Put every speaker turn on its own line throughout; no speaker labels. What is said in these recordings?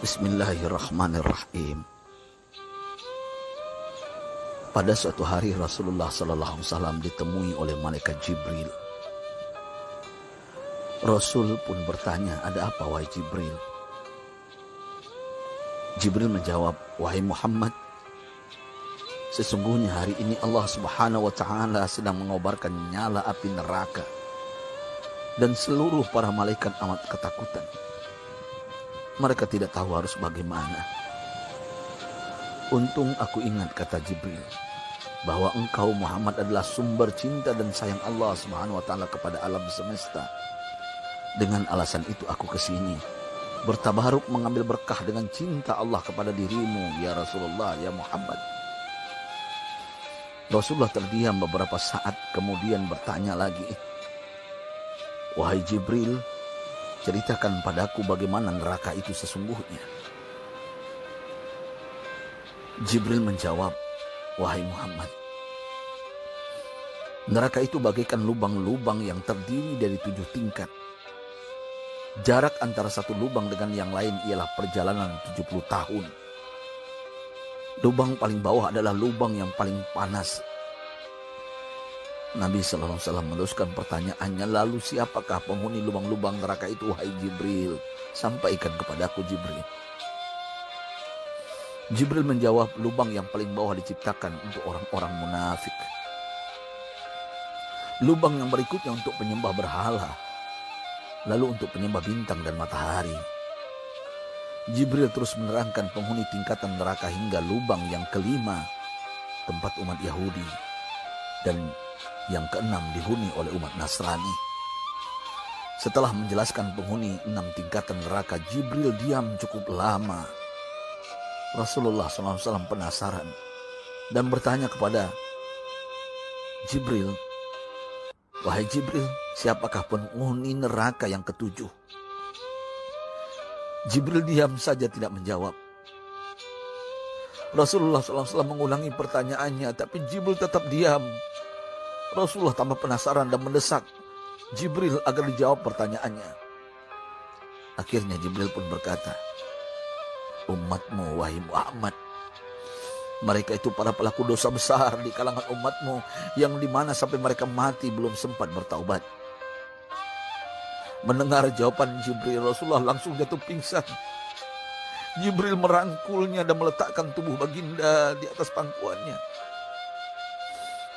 Bismillahirrahmanirrahim. Pada suatu hari Rasulullah SAW ditemui oleh malaikat Jibril. Rasul pun bertanya, "Ada apa wahai Jibril?" Jibril menjawab, "Wahai Muhammad, sesungguhnya hari ini Allah Subhanahu wa Ta'ala sedang mengobarkan nyala api neraka, dan seluruh para malaikat amat ketakutan. Mereka tidak tahu harus bagaimana. Untung aku ingat," kata Jibril, "bahwa engkau Muhammad adalah sumber cinta dan sayang Allah Subhanahu wa Ta'ala kepada alam semesta. Dengan alasan itu aku kesini, bertabaruk mengambil berkah dengan cinta Allah kepada dirimu, ya Rasulullah, ya Muhammad." Rasulullah terdiam beberapa saat, kemudian bertanya lagi, "Wahai Jibril, ceritakan padaku bagaimana neraka itu sesungguhnya." Jibril menjawab, "Wahai Muhammad, neraka itu bagaikan lubang-lubang yang terdiri dari 7 tingkat. Jarak antara satu lubang dengan yang lain ialah perjalanan 70 tahun. Lubang paling bawah adalah lubang yang paling panas." Nabi SAW meneruskan pertanyaannya, "Lalu siapakah penghuni lubang-lubang neraka itu wahai Jibril? Sampaikan kepadaku Jibril." Jibril menjawab, "Lubang yang paling bawah diciptakan untuk orang-orang munafik. Lubang yang berikutnya untuk penyembah berhala. Lalu untuk penyembah bintang dan matahari." Jibril terus menerangkan penghuni tingkatan neraka hingga lubang yang kelima, tempat umat Yahudi, dan yang keenam dihuni oleh umat Nasrani. Setelah menjelaskan penghuni 6 tingkatan neraka, Jibril diam cukup lama. Rasulullah SAW penasaran dan bertanya kepada Jibril, "Wahai Jibril, siapakah penghuni neraka yang ketujuh?" Jibril diam saja tidak menjawab. Rasulullah SAW mengulangi pertanyaannya, tapi Jibril tetap diam. Rasulullah tambah penasaran dan mendesak Jibril agar dijawab pertanyaannya. Akhirnya Jibril pun berkata, "Umatmu wahai Muhammad, mereka itu para pelaku dosa besar di kalangan umatmu, yang dimana sampai mereka mati belum sempat bertaubat." Mendengar jawaban Jibril, Rasulullah langsung jatuh pingsan. Jibril merangkulnya dan meletakkan tubuh baginda di atas pangkuannya.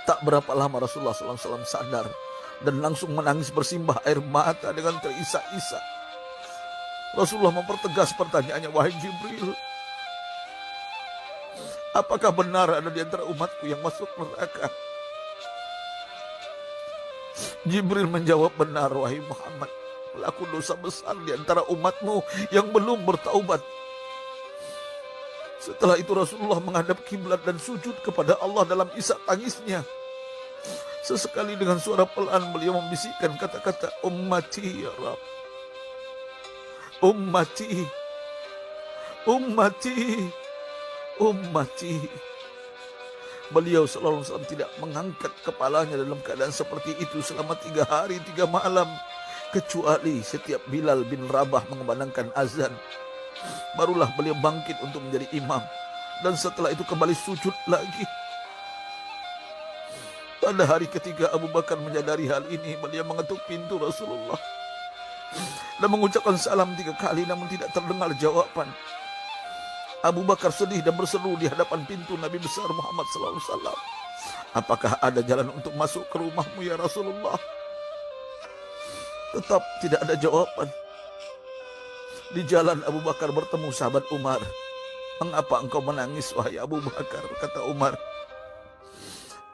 Tak berapa lama Rasulullah SAW sadar dan langsung menangis bersimbah air mata dengan terisak-isak. Rasulullah mempertegas pertanyaannya, "Wahai Jibril, apakah benar ada di antara umatku yang masuk neraka?" Jibril menjawab, "Benar wahai Muhammad, pelaku dosa besar di antara umatmu yang belum bertaubat." Setelah itu Rasulullah menghadap kiblat dan sujud kepada Allah dalam isak tangisnya. Sesekali dengan suara pelan beliau membisikkan kata-kata, "Ummati ya Rabb, ummati, ummati, ummati." Beliau SAW tidak mengangkat kepalanya dalam keadaan seperti itu selama 3 hari 3 malam. Kecuali setiap Bilal bin Rabah mengumandangkan azan, barulah beliau bangkit untuk menjadi imam. Dan setelah itu kembali sujud lagi. Pada hari ketiga Abu Bakar menyadari hal ini. Beliau mengetuk pintu Rasulullah dan mengucapkan salam 3 kali, namun tidak terdengar jawaban. Abu Bakar sedih dan berseru di hadapan pintu Nabi besar Muhammad SAW, "Apakah ada jalan untuk masuk ke rumahmu ya Rasulullah?" Tetap tidak ada jawaban. Di jalan Abu Bakar bertemu sahabat Umar. "Mengapa engkau menangis wahai Abu Bakar?" kata Umar.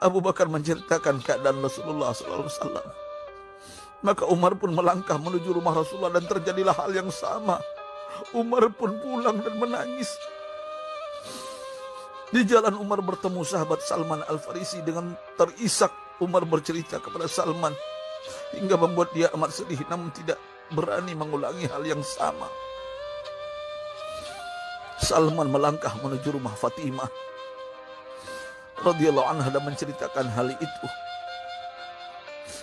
Abu Bakar menceritakan keadaan Rasulullah SAW. Maka Umar pun melangkah menuju rumah Rasulullah dan terjadilah hal yang sama. Umar pun pulang dan menangis. Di jalan Umar bertemu sahabat Salman Al-Farisi. Dengan terisak Umar bercerita kepada Salman hingga membuat dia amat sedih, namun tidak berani mengulangi hal yang sama. Salman melangkah menuju rumah Fatimah radhiyallahu anha dan menceritakan hal itu.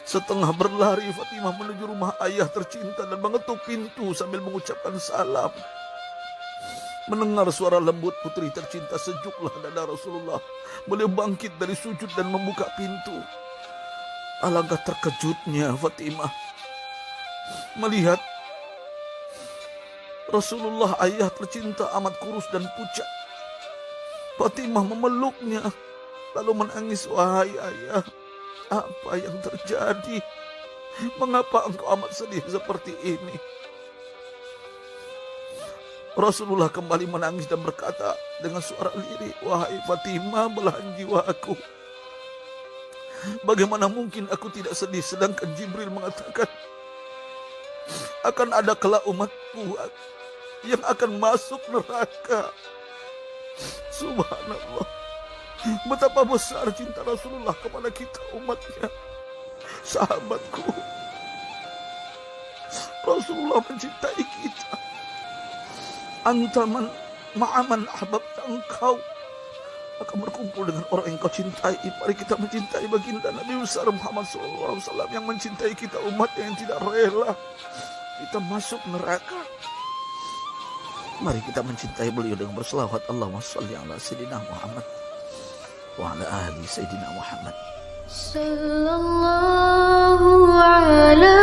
Setengah berlari Fatimah menuju rumah ayah tercinta dan mengetuk pintu sambil mengucapkan salam. Mendengar suara lembut putri tercinta, sejuklah dada Rasulullah. Beliau bangkit dari sujud dan membuka pintu. Alangkah terkejutnya Fatimah melihat Rasulullah, ayah tercinta, amat kurus dan pucat. Fatimah memeluknya lalu menangis. Wahai ayah, apa yang terjadi? Mengapa engkau amat sedih seperti ini? Rasulullah kembali menangis dan berkata dengan suara lirih, wahai Fatimah, belahan jiwaku, bagaimana mungkin aku tidak sedih sedangkan Jibril mengatakan akan ada kelak umatku yang akan masuk neraka. Subhanallah, betapa besar cinta Rasulullah kepada kita umatnya. Sahabatku, Rasulullah mencintai kita. Antaman ma'aman ahbabta, engkau akan berkumpul dengan orang yang kau cintai. Mari kita mencintai baginda Nabi besar Muhammad SAW yang mencintai kita, umat yang tidak rela kita masuk neraka. Mari kita mencintai beliau dengan berselawat, Allahumma shalli ala Sayyidina Muhammad wa ala ahli Sayyidina Muhammad.
Sallallahu ala